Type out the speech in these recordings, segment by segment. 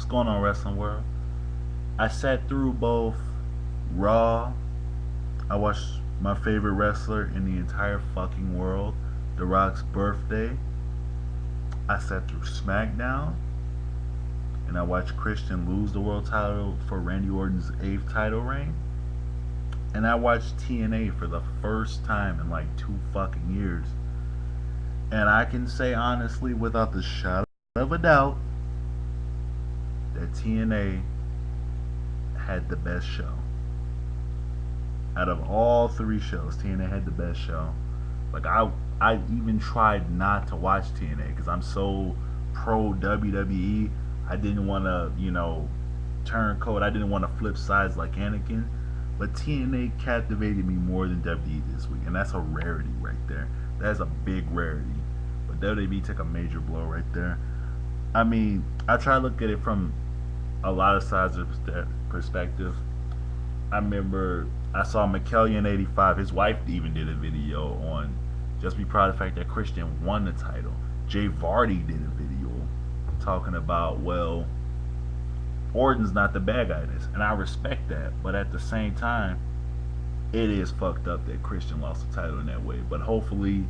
What's going on, Wrestling World? I sat through both Raw. I watched my favorite wrestler in the entire fucking world, The Rock's birthday. I sat through SmackDown, and I watched Christian lose the world title for Randy Orton's eighth title reign. And I watched TNA for the first time in like 2 fucking years. And I can say honestly, without the shadow of a doubt, that TNA had the best show. Out of all three shows, TNA had the best show. Like I even tried not to watch TNA because I'm so pro WWE. I didn't want to, turn cold. I didn't want to flip sides like Anakin. But TNA captivated me more than WWE this week, and that's a rarity right there. That's a big rarity. But WWE took a major blow right there. I mean, I try to look at it from a lot of sides of that perspective. I remember I saw McKelly in '85. His wife even did a video on just be proud of the fact that Christian won the title. Jay Vardy did a video talking about, well, Orton's not the bad guy in this, and I respect that. But at the same time, it is fucked up that Christian lost the title in that way. But hopefully,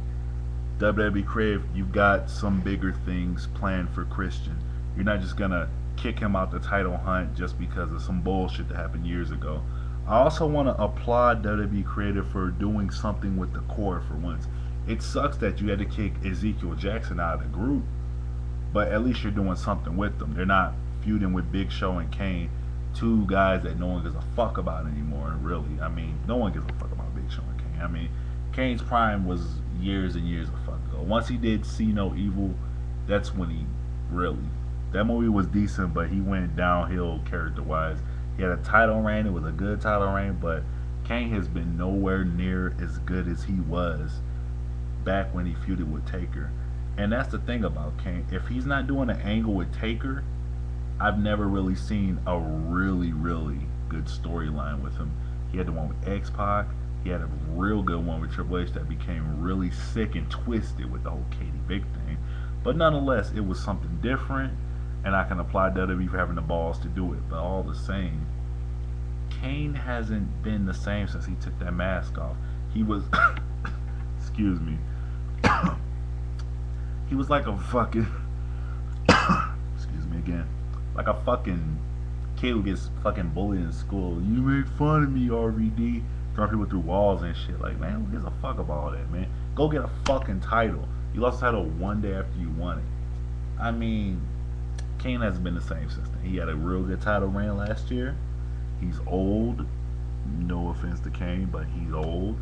WWE Crave, you've got some bigger things planned for Christian. You're not just gonna kick him out the title hunt just because of some bullshit that happened years ago. I also want to applaud WWE Creative for doing something with the core for once. It sucks that you had to kick Ezekiel Jackson out of the group, but at least you're doing something with them. They're not feuding with Big Show and Kane, two guys that no one gives a fuck about anymore, really. I mean, no one gives a fuck about Big Show and Kane. I mean, Kane's prime was years and years of fuck ago. Once he did See No Evil, that's when he really. That movie was decent, but he went downhill character wise. He had a title reign, it was a good title reign, but Kane has been nowhere near as good as he was back when he feuded with Taker. And that's the thing about Kane. If he's not doing an angle with Taker, I've never really seen a really, really good storyline with him. He had the one with X Pac. He had a real good one with Triple H that became really sick and twisted with the whole Katie Vick thing. But nonetheless, it was something different, and I can apply WWE for having the balls to do it. But all the same, Kane hasn't been the same since he took that mask off. He was, excuse me, he was like a fucking, excuse me again, like a fucking kid who gets fucking bullied in school. You make fun of me, RVD. Throwing people through walls and shit. Like, man, who gives a fuck about all that, man? Go get a fucking title. You lost the title one day after you won it. I mean, Kane hasn't been the same since then. He had a real good title reign last year. He's old. No offense to Kane, but he's old.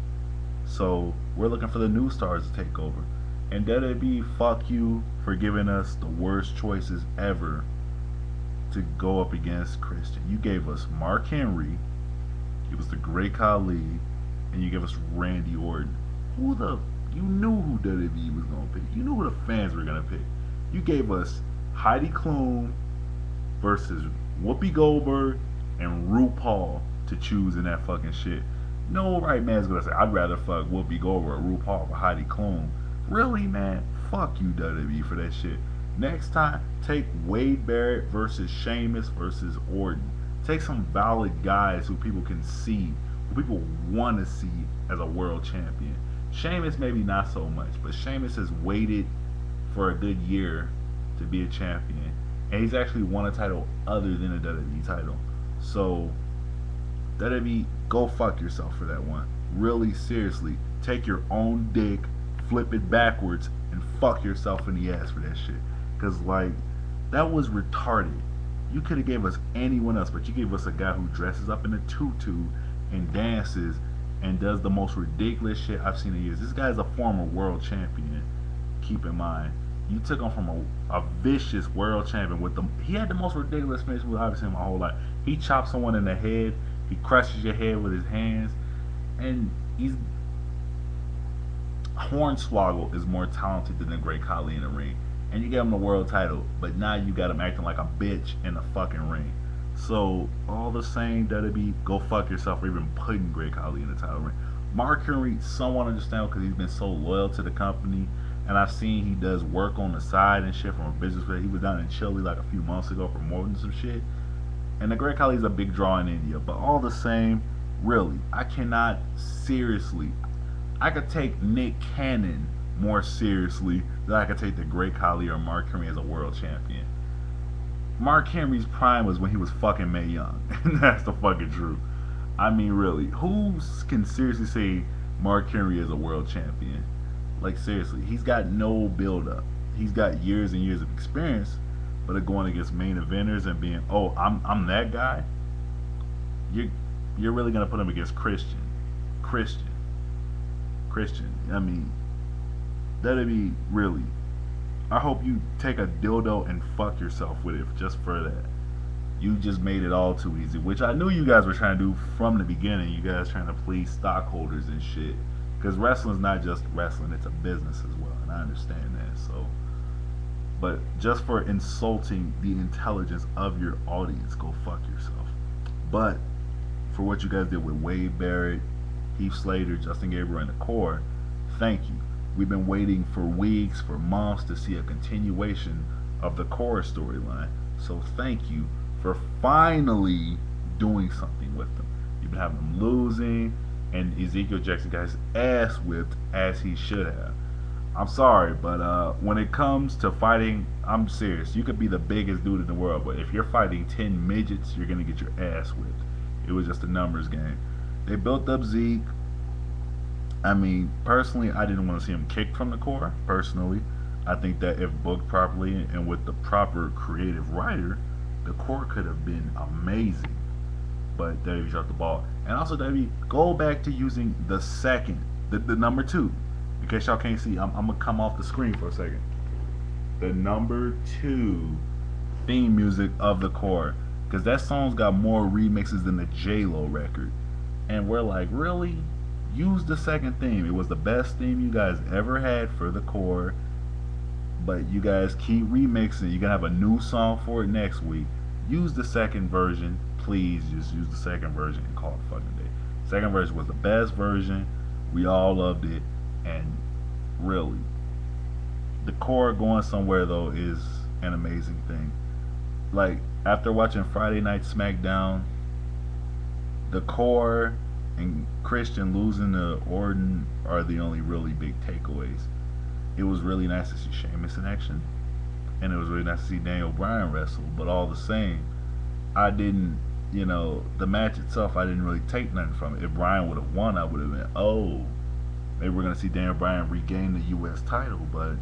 So we're looking for the new stars to take over. And WWE, fuck you for giving us the worst choices ever to go up against Christian. You gave us Mark Henry, you gave us the Great Khali, and you gave us Randy Orton. You knew who WWE was gonna pick. You knew who the fans were gonna pick. You gave us Heidi Klum versus Whoopi Goldberg and RuPaul to choose in that fucking shit. No right man's gonna say I'd rather fuck Whoopi Goldberg or RuPaul or Heidi Klum. Really, man? Fuck you, WWE, for that shit. Next time, take Wade Barrett versus Sheamus versus Orton. Take some valid guys who people can see, who people want to see as a world champion. Sheamus maybe not so much, but Sheamus has waited for a good year to be a champion, and he's actually won a title other than a WWE title. So WWE, go fuck yourself for that one. Really, seriously, take your own dick, flip it backwards, and fuck yourself in the ass for that shit. Cause like, that was retarded. You could have gave us anyone else, but you gave us a guy who dresses up in a tutu and dances and does the most ridiculous shit I've seen in years. This guy's a former world champion. Keep in mind, you took him from a vicious world champion with the. He had the most ridiculous finish I've seen in my whole life. He chops someone in the head. He crushes your head with his hands, and he's Hornswoggle is more talented than the Great Khali in the ring. And you gave him the world title, but now you got him acting like a bitch in the fucking ring. So all the same, WWE, go fuck yourself for even putting Great Khali in the title ring. Mark Henry, somewhat understandable because he's been so loyal to the company. and I've seen he does work on the side and shit from a business. He was down in Chile like a few months ago promoting some shit. And the Great Khali is a big draw in India, but all the same, really, I cannot seriously. I could take Nick Cannon more seriously than I could take the Great Khali or Mark Henry as a world champion. Mark Henry's prime was when he was fucking Mae Young, and that's the fucking truth. I mean, really, who can seriously say Mark Henry is a world champion? Like seriously, he's got no build up. He's got years and years of experience, but going against main eventers and being, oh, I'm that guy. You're you're really gonna put him against Christian, Christian. I mean, that'd be really. I hope you take a dildo and fuck yourself with it just for that. You just made it all too easy, which I knew you guys were trying to do from the beginning. You guys trying to please stockholders and shit. Because wrestling's not just wrestling, it's a business as well, and I understand that. So, but just for insulting the intelligence of your audience, go fuck yourself. But for what you guys did with Wade Barrett, Heath Slater, Justin Gabriel, and the Core, thank you. We've been waiting for weeks, for months to see a continuation of the Core storyline. So thank you for finally doing something with them. You've been having them losing, and Ezekiel Jackson got his ass whipped as he should have. I'm sorry, but when it comes to fighting, I'm serious. You could be the biggest dude in the world, but if you're fighting 10 midgets, you're going to get your ass whipped. It was just a numbers game. They built up Zeke. I mean, personally, I didn't want to see him kicked from the Core. Personally, I think that if booked properly and with the proper creative writer, the Core could have been amazing. But WWE dropped the ball. And also, WWE, go back to using the second, the number two. In case y'all can't see, I'm going to come off the screen for a second. The number two theme music of the Core. Because that song's got more remixes than the J-Lo record. And we're like, really? Use the second theme. It was the best theme you guys ever had for the Core. But you guys keep remixing. You're going to have a new song for it next week. Use the second version. Please just use the second version and call it a fucking day. Second version was the best version. We all loved it. And really, the Core going somewhere, though, is an amazing thing. Like, after watching Friday Night SmackDown, the Core and Christian losing to Orton are the only really big takeaways. It was really nice to see Sheamus in action, and it was really nice to see Daniel Bryan wrestle, but all the same, I didn't, the match itself, I didn't really take nothing from it. If Bryan would have won, I would have been, oh, maybe we're going to see Daniel Bryan regain the U.S. title, but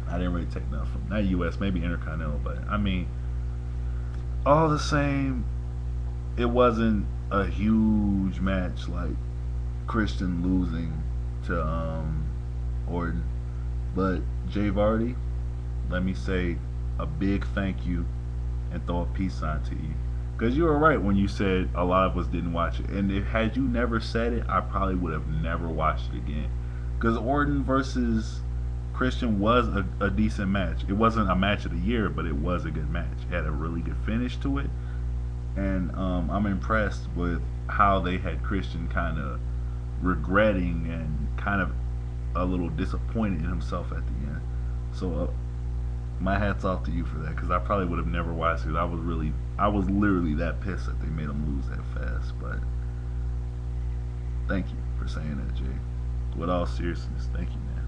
I didn't really take nothing from not U.S., maybe Intercontinental, but I mean, all the same, it wasn't a huge match like Christian losing to Orton, but Jay Vardy, let me say a big thank you and throw a peace sign to you, because you were right when you said a lot of us didn't watch it, and had you never said it, I probably would have never watched it again, because Orton versus Christian was a decent match. It wasn't a match of the year, but it was a good match. It had a really good finish to it, and I'm impressed with how they had Christian kind of regretting and kind of a little disappointed in himself at the end. So my hat's off to you for that, because I probably would have never watched it. I was literally that pissed that they made him lose that fast. But thank you for saying that, Jay. With all seriousness, thank you, man.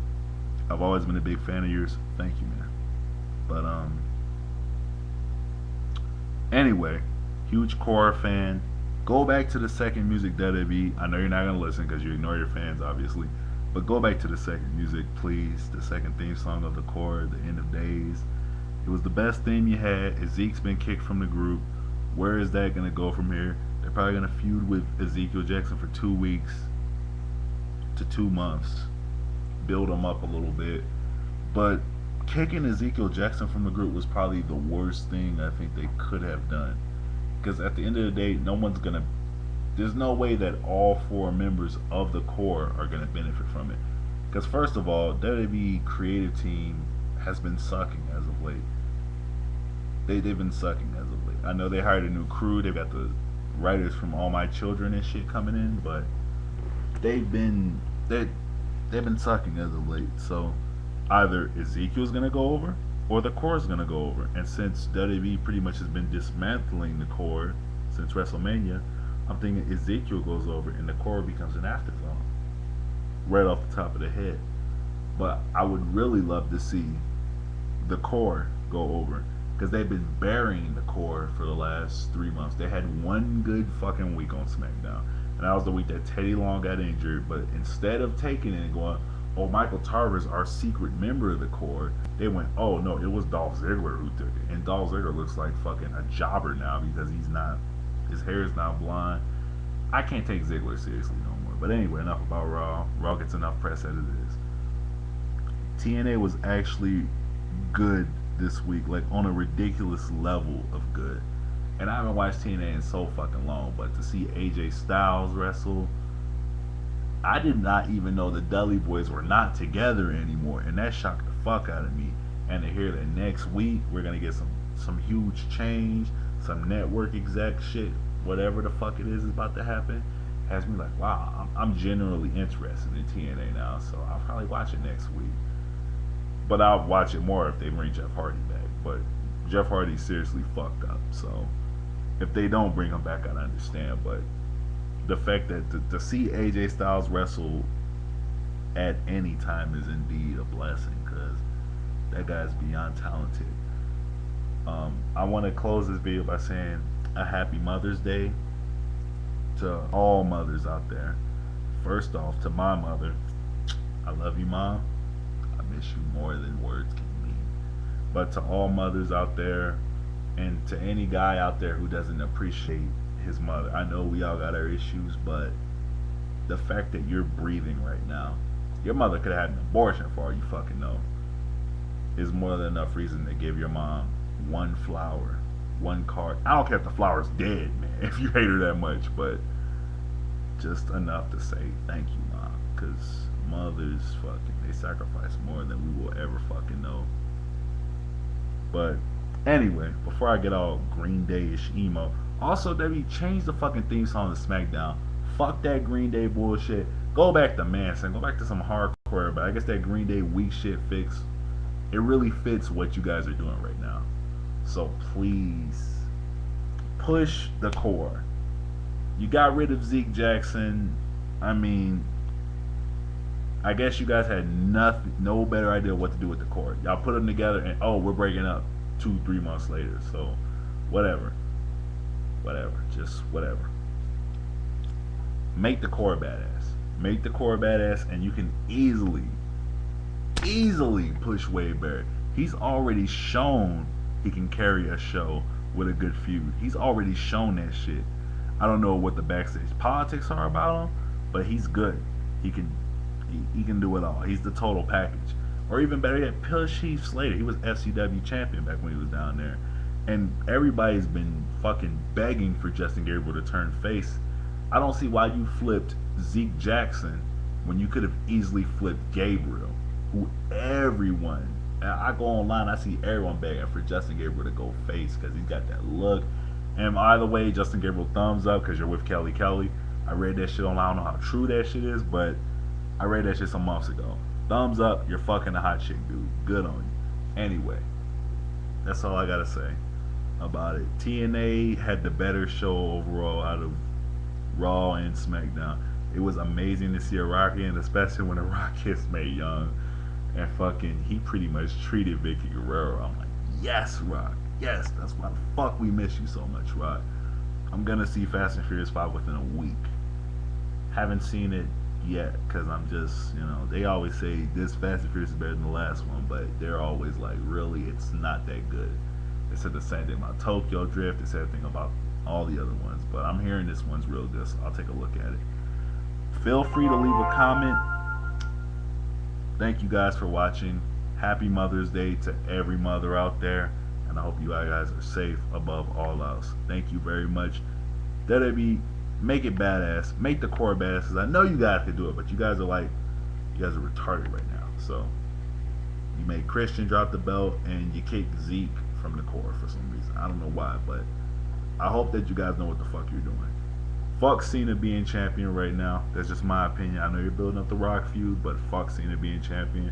I've always been a big fan of yours. Thank you, man. But anyway, huge Core fan. Go back to the second music, WWE. I know you're not gonna listen because you ignore your fans, obviously. But go back to the second music, please. The second theme song of the Core, The End of Days. It was the best theme you had. Ezekiel's been kicked from the group. Where is that gonna go from here? They're probably gonna feud with Ezekiel Jackson for 2 weeks to 2 months. Build him up a little bit. But kicking Ezekiel Jackson from the group was probably the worst thing I think they could have done. Because at the end of the day, there's no way that all 4 members of the Core are going to benefit from it. Because first of all, WWE creative team has been sucking as of late. They've been sucking as of late. I know they hired a new crew. They've got the writers from All My Children and shit coming in, but they've they've been sucking as of late. So either Ezekiel's gonna go over or the Core's gonna go over. And since WWE pretty much has been dismantling the Core since WrestleMania, I'm thinking Ezekiel goes over and the Core becomes an afterthought right off the top of the head. But I would really love to see the Core go over because they've been burying the Core for the last 3 months. They had one good fucking week on SmackDown, and that was the week that Teddy Long got injured. But instead of taking it and going, "Oh, Michael Tarver's our secret member of the Core," they went, "Oh no, it was Dolph Ziggler who took it," and Dolph Ziggler looks like fucking a jobber now because he's not, his hair is now blonde. I can't take Ziggler seriously no more. But anyway, enough about Raw. Raw gets enough press as it is. TNA was actually good this week, like on a ridiculous level of good. And I haven't watched TNA in so fucking long, but to see AJ Styles wrestle, I did not even know the Dudley Boys were not together anymore, and that shocked the fuck out of me. And to hear that next week we're gonna get some huge change, some network exec shit, whatever the fuck it is about to happen, has me like, wow, I'm genuinely interested in TNA now. So I'll probably watch it next week. But I'll watch it more if they bring Jeff Hardy back. But Jeff Hardy seriously fucked up. So if they don't bring him back, I understand. But the fact that to see AJ Styles wrestle at any time is indeed a blessing because that guy's beyond talented. I want to close this video by saying a happy Mother's Day to all mothers out there. First off, to my mother, I love you, Mom. I miss you more than words can mean. But to all mothers out there, and to any guy out there who doesn't appreciate his mother, I know we all got our issues, but the fact that you're breathing right now, your mother could have had an abortion for all you fucking know, is more than enough reason to give your mom one flower, one card. I don't care if the flower's dead, man, if you hate her that much, but just enough to say thank you, Mom, because mothers fucking, they sacrifice more than we will ever fucking know. But anyway, before I get all Green Day-ish emo, also WWE changed the fucking theme song to SmackDown. Fuck that Green Day bullshit. Go back to Manson. Go back to some hardcore. But I guess that Green Day weak shit fix, it really fits what you guys are doing right now. So please push the Core. You got rid of Zeke Jackson. I mean, I guess you guys had no better idea what to do with the Core. Y'all put them together and, oh, we're breaking up 2-3 months later. So whatever, just whatever. Make the Core badass. Make the Core badass, and you can easily push Wade Barrett. He's already shown he can carry a show with a good feud. He's already shown that shit. I don't know what the backstage politics are about him, but he's good. He can do it all. He's the total package. Or even better yet, push Heath Slater. He was FCW champion back when he was down there. And everybody's been fucking begging for Justin Gabriel to turn face. I don't see why you flipped Zeke Jackson when you could have easily flipped Gabriel, who everyone, I go online, I see everyone begging for Justin Gabriel to go face because he's got that look. And either way, Justin Gabriel, thumbs up because you're with Kelly Kelly. I read that shit online. I don't know how true that shit is, but I read that shit some months ago. Thumbs up, you're fucking a hot chick, dude. Good on you. Anyway, that's all I gotta say about it. TNA had the better show overall out of Raw and SmackDown. It was amazing to see a Rocky, and especially when the Rock kissed Mae Young, and fucking he pretty much treated Vicky Guerrero. I'm like, yes, Rock, yes, that's why the fuck we miss you so much, Rock. I'm gonna see Fast and Furious 5 within a week. Haven't seen it yet because I'm just, they always say this Fast and Furious is better than the last one, but they're always like, really, it's not that good. They said the same thing about Tokyo Drift. They said the thing about all the other ones, but I'm hearing this one's real good, so I'll take a look at it. Feel free to leave a comment. Thank you guys for watching. Happy Mother's Day to every mother out there, and I hope you guys are safe above all else. Thank you very much. WWE, make it badass. Make the Core badass, because I know you guys can do it, but you guys are retarded right now. So you made Christian drop the belt, and you kicked Zeke from the Core for some reason. I don't know why, but I hope that you guys know what the fuck you're doing. Fuck Cena being champion right now. That's just my opinion. I know you're building up the Rock feud, but fuck Cena being champion.